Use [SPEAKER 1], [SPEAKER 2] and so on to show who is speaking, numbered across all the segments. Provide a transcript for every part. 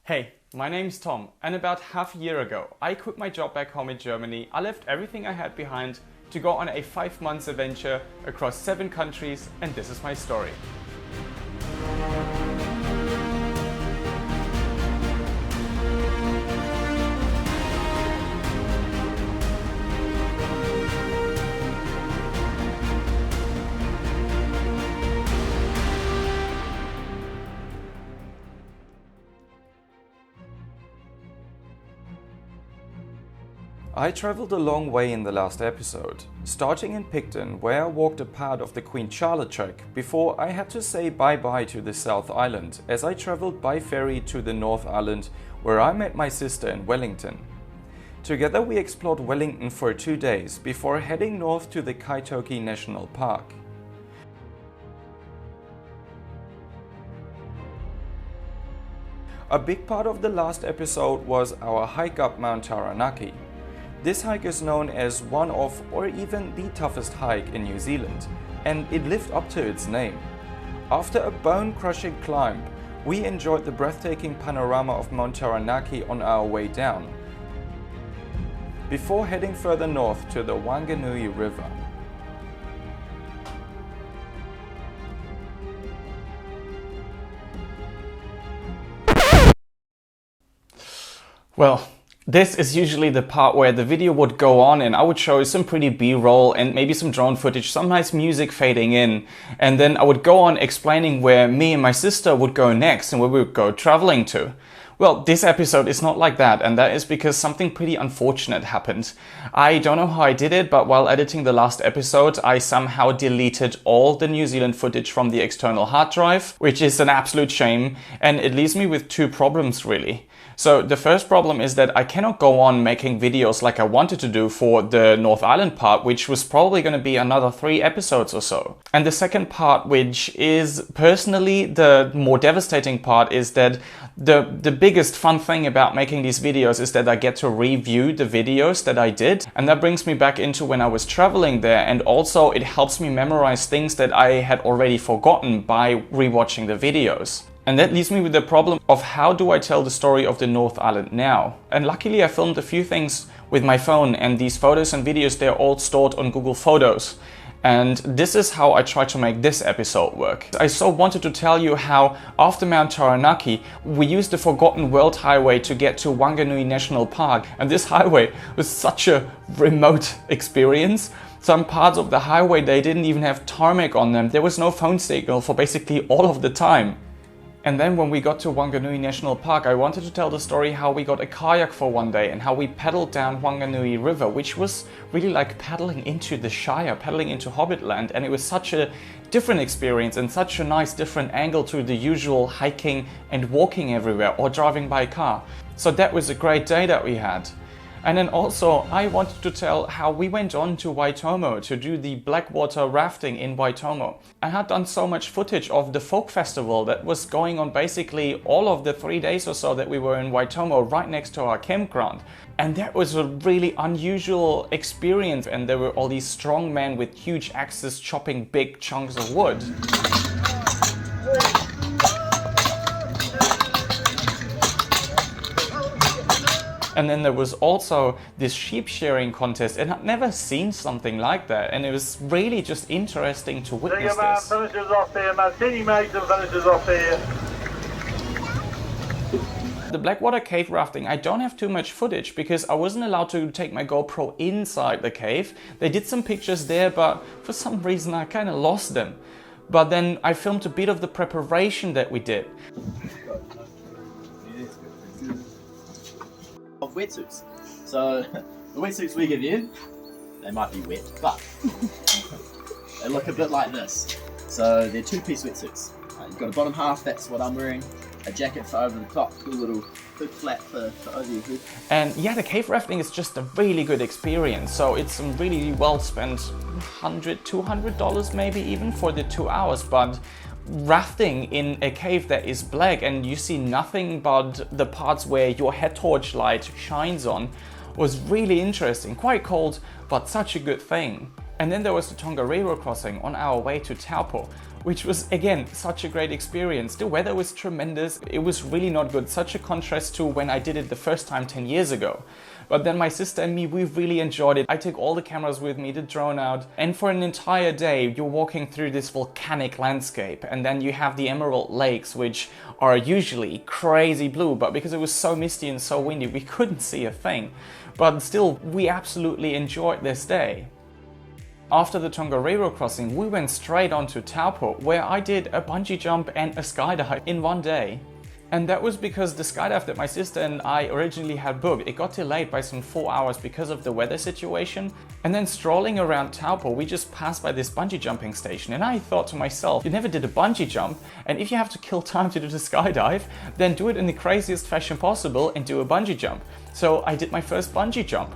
[SPEAKER 1] Hey, my name's Tom, and about half a year ago, I quit my job back home in Germany. I left everything I had behind to go on a 5-month adventure across 7 countries, and this is my story. I travelled a long way in the last episode, starting in Picton, where I walked a part of the Queen Charlotte trek before I had to say bye-bye to the South Island as I travelled by ferry to the North Island, where I met my sister in Wellington. Together we explored Wellington for 2 days before heading north to the Kaitoke National Park. A big part of the last episode was our hike up Mount Taranaki. This hike is known as one of, or even the toughest hike in New Zealand, and it lived up to its name. After a bone-crushing climb, we enjoyed the breathtaking panorama of Mount Taranaki on our way down, before heading further north to the Whanganui River. Well, this is usually the part where the video would go on and I would show some pretty B-roll and maybe some drone footage, some nice music fading in, and then I would go on explaining where me and my sister would go next and where we would go traveling to. Well, this episode is not like that, and that is because something pretty unfortunate happened. I don't know how I did it, but while editing the last episode, I somehow deleted all the New Zealand footage from the external hard drive, which is an absolute shame, and it leaves me with 2 problems really. So the first problem is that I cannot go on making videos like I wanted to do for the North Island part, which was probably going to be another 3 episodes or so. And the second part, which is personally the more devastating part, is that the biggest fun thing about making these videos is that I get to review the videos that I did, and that brings me back into when I was traveling there, and also it helps me memorize things that I had already forgotten by rewatching the videos. And that leaves me with the problem of how do I tell the story of the North Island now? And luckily I filmed a few things with my phone, and these photos and videos, they're all stored on Google Photos. And this is how I try to make this episode work. I so wanted to tell you how after Mount Taranaki we used the Forgotten World Highway to get to Whanganui National Park, and this highway was such a remote experience. Some parts of the highway, they didn't even have tarmac on them. There was no phone signal for basically all of the time. And then when we got to Whanganui National Park, I wanted to tell the story how we got a kayak for one day and how we paddled down Whanganui River, which was really like paddling into the Shire, paddling into Hobbitland, and it was such a different experience and such a nice different angle to the usual hiking and walking everywhere or driving by car. So that was a great day that we had. And then also I wanted to tell how we went on to Waitomo to do the blackwater rafting in Waitomo. I had done so much footage of the folk festival that was going on basically all of the 3 days or so that we were in Waitomo, right next to our campground. And that was a really unusual experience, and there were all these strong men with huge axes chopping big chunks of wood. And then there was also this sheep shearing contest, and I'd never seen something like that, and it was really just interesting to witness this.
[SPEAKER 2] Finishes off there, Martini makes and finishes off there.
[SPEAKER 1] The Blackwater cave rafting, I don't have too much footage because I wasn't allowed to take my GoPro inside the cave. They did some pictures there, but for some reason I kind of lost them. But then I filmed a bit of the preparation that we did.
[SPEAKER 3] Of wetsuits. So the wetsuits we give you, they might be wet, but they look a bit like this. So they're 2-piece wetsuits. You've got a bottom half, that's what I'm wearing, a jacket for over the top, a little hood flap for over your hood.
[SPEAKER 1] And yeah, the cave rafting is just a really good experience. So it's some really well spent $100, $200 maybe even for the 2 hours, but rafting in a cave that is black and you see nothing but the parts where your head torch light shines on was really interesting. Quite cold, but such a good thing. And then there was the Tongariro crossing on our way to Taupo, which was again such a great experience. The weather was tremendous, it was really not good, such a contrast to when I did it the first time 10 years ago. But then my sister and me, we really enjoyed it. I took all the cameras with me, the drone out, and for an entire day you're walking through this volcanic landscape, and then you have the Emerald Lakes, which are usually crazy blue, but because it was so misty and so windy we couldn't see a thing. But still, we absolutely enjoyed this day. After the Tongariro crossing, we went straight on to Taupo, where I did a bungee jump and a skydive in one day. And that was because the skydive that my sister and I originally had booked, it got delayed by some 4 hours because of the weather situation. And then strolling around Taupo, we just passed by this bungee jumping station, and I thought to myself, you never did a bungee jump, and if you have to kill time to do the skydive, then do it in the craziest fashion possible and do a bungee jump. So I did my first bungee jump.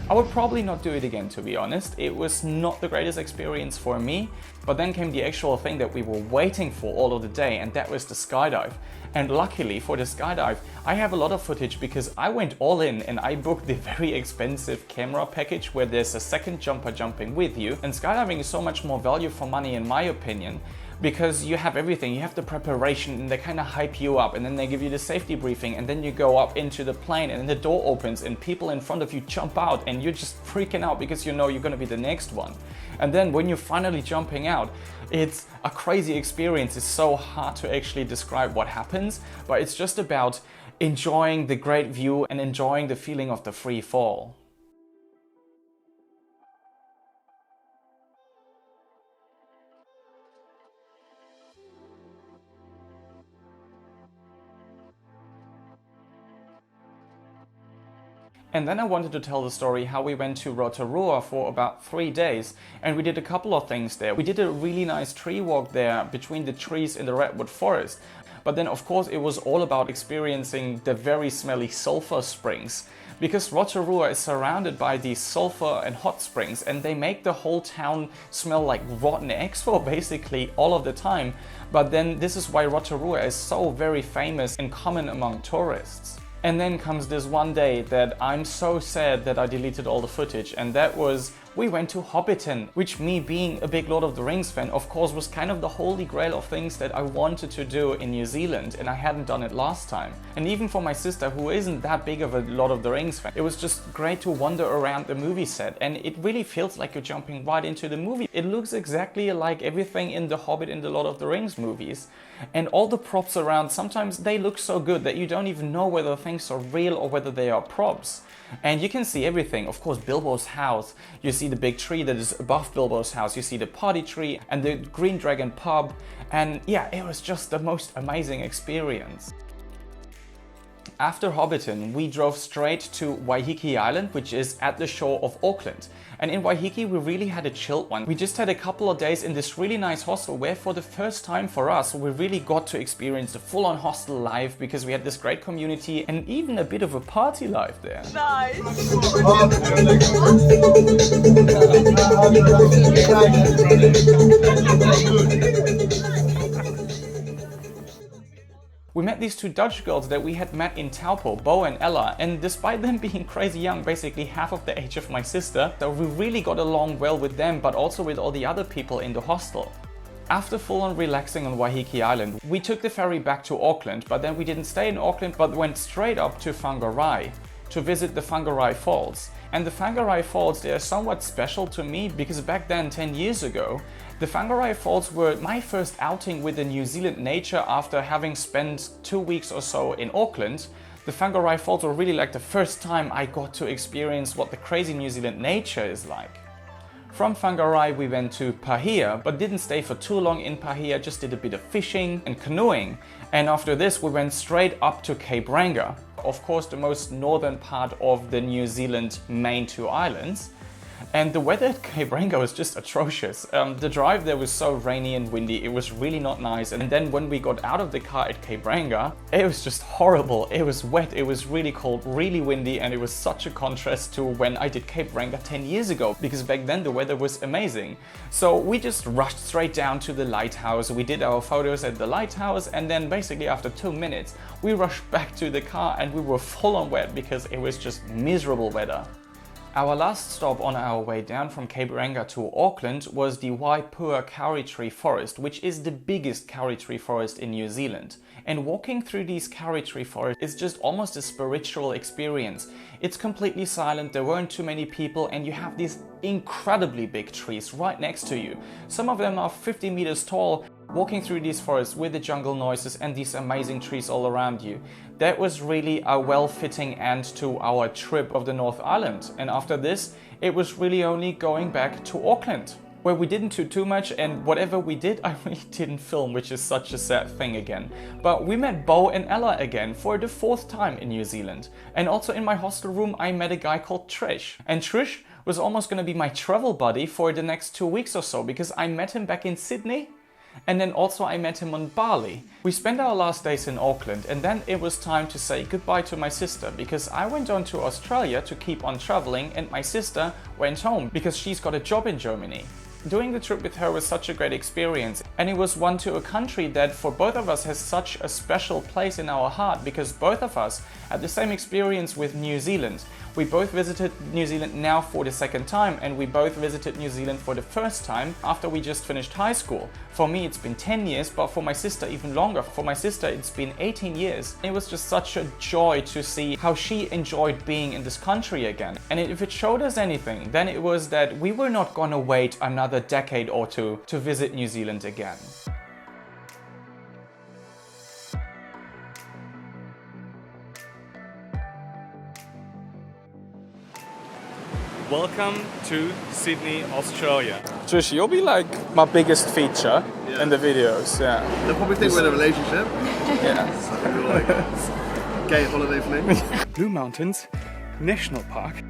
[SPEAKER 1] I would probably not do it again, to be honest. It was not the greatest experience for me, but then came the actual thing that we were waiting for all of the day, and that was the skydive. And luckily for the skydive, I have a lot of footage because I went all in and I booked the very expensive camera package where there's a second jumper jumping with you. And skydiving is so much more value for money in my opinion, because you have everything. You have the preparation, and they kind of hype you up, and then they give you the safety briefing, and then you go up into the plane, and then the door opens and people in front of you jump out, and you're just freaking out because you know you're going to be the next one. And then when you're finally jumping out, it's a crazy experience. It's so hard to actually describe what happens, but it's just about enjoying the great view and enjoying the feeling of the free fall. And then I wanted to tell the story how we went to Rotorua for about 3 days, and we did a couple of things there. We did a really nice tree walk there between the trees in the redwood forest. But then of course it was all about experiencing the very smelly sulfur springs, because Rotorua is surrounded by these sulfur and hot springs, and they make the whole town smell like rotten eggs for basically all of the time. But then this is why Rotorua is so very famous and common among tourists. And then comes this one day that I'm so sad that I deleted all the footage, and that was we went to Hobbiton, which, me being a big Lord of the Rings fan, of course was kind of the holy grail of things that I wanted to do in New Zealand, and I hadn't done it last time. And even for my sister, who isn't that big of a Lord of the Rings fan, it was just great to wander around the movie set, and it really feels like you're jumping right into the movie. It looks exactly like everything in The Hobbit and the Lord of the Rings movies, and all the props around, sometimes they look so good that you don't even know whether things are real or whether they are props. And you can see everything. Of course, Bilbo's house, you see the big tree that is above Bilbo's house, you see the party tree and the Green Dragon pub, and yeah, it was just the most amazing experience. After Hobbiton, we drove straight to Waiheke Island, which is at the shore of Auckland. And in Waiheke, we really had a chilled one. We just had a couple of days in this really nice hostel where for the first time for us, we really got to experience the full-on hostel life, because we had this great community and even a bit of a party life there.
[SPEAKER 4] Nice.
[SPEAKER 1] We met these two Dutch girls that we had met in Taupo, Bo and Ella, and despite them being crazy young, basically half of the age of my sister, though we really got along well with them, but also with all the other people in the hostel. After full-on relaxing on Waiheke Island, we took the ferry back to Auckland, but then we didn't stay in Auckland, but went straight up to Whanganui to visit the Whanganui Falls. And the Whanganui Falls, they are somewhat special to me because back then, 10 years ago, the Whanganui Falls were my first outing with the New Zealand nature after having spent 2 weeks or so in Auckland. The Whanganui Falls were really like the first time I got to experience what the crazy New Zealand nature is like. From Whanganui we went to Pahia, but didn't stay for too long in Pahia, just did a bit of fishing and canoeing. And after this we went straight up to Cape Reinga, of course the most northern part of the New Zealand main two islands. And the weather at Cape Reinga was just atrocious. The drive there was so rainy and windy, it was really not nice. And then when we got out of the car at Cape Reinga, it was just horrible. It was wet, it was really cold, really windy, and it was such a contrast to when I did Cape Reinga 10 years ago, because back then the weather was amazing. So we just rushed straight down to the lighthouse. We did our photos at the lighthouse, and then basically after 2 minutes, we rushed back to the car and we were full on wet because it was just miserable weather. Our last stop on our way down from Cape Reinga to Auckland was the Waipua Kauri Tree Forest, which is the biggest kauri tree forest in New Zealand. And walking through these kauri tree forests is just almost a spiritual experience. It's completely silent, there weren't too many people, and you have these incredibly big trees right next to you. Some of them are 50 meters tall. Walking through these forests with the jungle noises and these amazing trees all around you. That was really a well-fitting end to our trip of the North Island. And after this, it was really only going back to Auckland, where we didn't do too much, and whatever we did, I really didn't film, which is such a sad thing again. But we met Bo and Ella again for the 4th time in New Zealand. And also in my hostel room, I met a guy called Trish. And Trish was almost going to be my travel buddy for the next 2 weeks or so, because I met him back in Sydney. And then also I met him on Bali. We spent our last days in Auckland, and then it was time to say goodbye to my sister, because I went on to Australia to keep on traveling, and my sister went home because she's got a job in Germany. Doing the trip with her was such a great experience, and it was one to a country that for both of us has such a special place in our heart, because both of us had the same experience with New Zealand. We both visited New Zealand now for the 2nd time, and we both visited New Zealand for the 1st time after we just finished high school. For me it's been 10 years, but for my sister even longer. For my sister it's been 18 years. It was just such a joy to see how she enjoyed being in this country again. And if it showed us anything, then it was that we were not gonna wait another decade or two to visit New Zealand again. Welcome to Sydney, Australia. Trish, you'll be like my biggest feature in the videos. Yeah.
[SPEAKER 4] They'll probably think we're in a relationship.
[SPEAKER 1] Yeah.
[SPEAKER 4] So like, gay holiday fling.
[SPEAKER 1] Blue Mountains National Park.